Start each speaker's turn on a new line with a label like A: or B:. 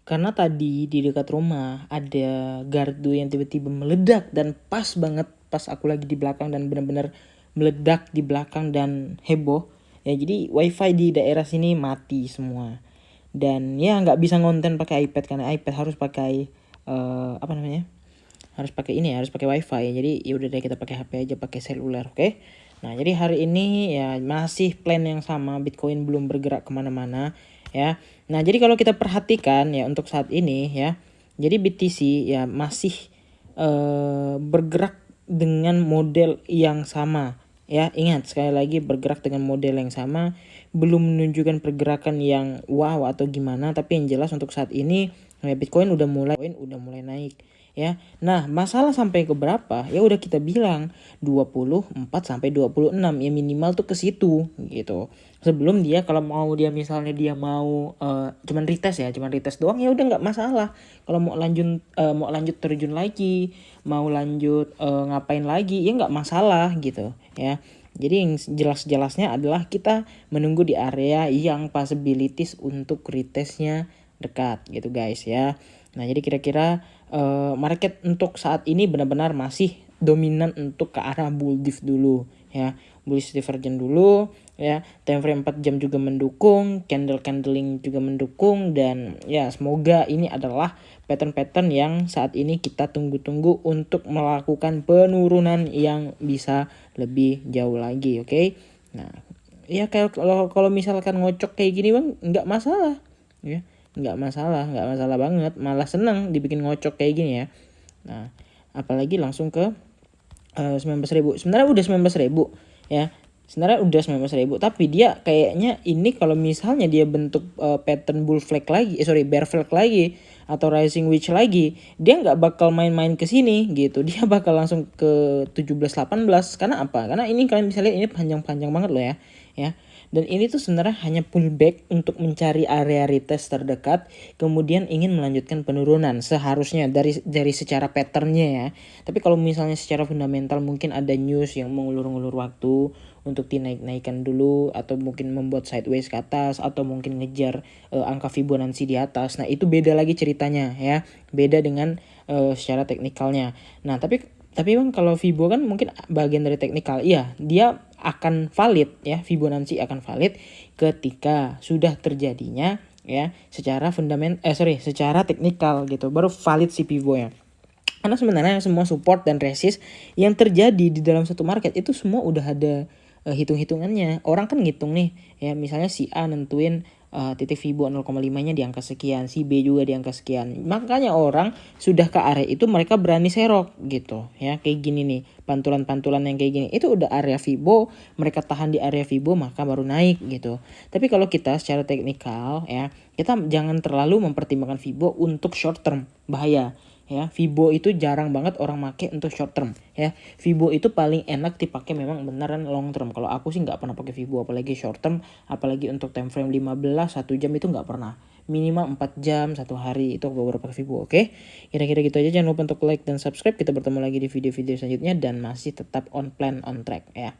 A: Karena tadi di dekat rumah ada gardu yang tiba-tiba meledak dan pas banget pas aku lagi di belakang dan benar-benar meledak di belakang dan heboh. Ya jadi wifi di daerah sini mati semua. Dan ya nggak bisa ngonten pakai iPad karena iPad harus pakai apa namanya? Harus pakai ini ya, harus pakai wifi. Jadi ya udah deh kita pakai HP aja, pakai seluler, oke? Nah jadi hari ini ya masih plan yang sama, Bitcoin belum bergerak kemana-mana ya. Nah jadi kalau kita perhatikan ya untuk saat ini ya, jadi BTC ya masih bergerak dengan model yang sama ya. Ingat sekali lagi bergerak dengan model yang sama, belum menunjukkan pergerakan yang wow atau gimana, tapi yang jelas untuk saat ini ya Bitcoin udah mulai naik ya. Nah, masalah sampai ke berapa? Ya udah kita bilang 24 sampai 26 ya, minimal tuh ke situ gitu. Sebelum dia kalau dia misalnya dia mau cuman retest ya, cuman retest doang ya udah nggak masalah. Kalau mau lanjut terjun lagi, mau lanjut ngapain lagi ya nggak masalah gitu ya. Jadi yang jelas-jelasnya adalah kita menunggu di area yang possibilities untuk retestnya dekat gitu guys ya. Nah jadi kira-kira market untuk saat ini benar-benar masih dominan untuk ke arah bull div dulu ya. Bullish divergence dulu ya. Time frame 4 jam juga mendukung, candling juga mendukung, dan ya semoga ini adalah pattern-pattern yang saat ini kita tunggu-tunggu untuk melakukan penurunan yang bisa lebih jauh lagi, oke? Nah, ya kalau misalkan ngocok kayak gini Bang, nggak masalah ya. Nggak masalah banget, malah seneng dibikin ngocok kayak gini ya. Nah apalagi langsung ke 19.000. Sebenarnya udah 19.000 ya, sebenarnya udah 19.000, tapi dia kayaknya ini kalau misalnya dia bentuk pattern bull flag lagi, bear flag lagi atau rising wedge lagi, dia nggak bakal main-main ke sini gitu. Dia bakal langsung ke 17-18. Karena apa? Karena ini kalian bisa lihat ini panjang-panjang banget loh ya. Dan ini tuh sebenarnya hanya pullback untuk mencari area retest terdekat, kemudian ingin melanjutkan penurunan seharusnya dari secara patternnya ya. Tapi kalau misalnya secara fundamental mungkin ada news yang mengulur-ngulur waktu untuk dinaik-naikan dulu, atau mungkin membuat sideways ke atas, atau mungkin ngejar angka Fibonacci di atas. Nah itu beda lagi ceritanya ya, beda dengan secara teknikalnya. Nah tapi Bang kalau Fibo kan mungkin bagian dari teknikal. Iya, dia akan valid ya, Fibonacci akan valid ketika sudah terjadinya ya secara secara teknikal gitu, baru valid si Fibo ya. Karena sebenarnya semua support dan resist yang terjadi di dalam satu market itu semua udah ada hitung-hitungannya. Orang kan ngitung nih ya, misalnya si A nentuin titik Fibo 0,5-nya di angka sekian, si B juga di angka sekian. Makanya orang sudah ke area itu mereka berani serok gitu ya. Kayak gini nih, pantulan-pantulan yang kayak gini itu udah area Fibo, mereka tahan di area Fibo maka baru naik gitu. Tapi kalau kita secara teknikal ya, kita jangan terlalu mempertimbangkan Fibo untuk short term, bahaya. Ya, Fibo itu jarang banget orang make untuk short term ya. Fibo itu paling enak dipakai memang beneran long term. Kalau aku sih nggak pernah pakai Fibo apalagi short term, apalagi untuk time frame 15 1 jam itu nggak pernah. Minimal 4 jam 1 hari itu baru pakai Fibo, oke? Kira-kira gitu aja, jangan lupa untuk like dan subscribe. Kita bertemu lagi di video-video selanjutnya dan masih tetap on plan on track ya.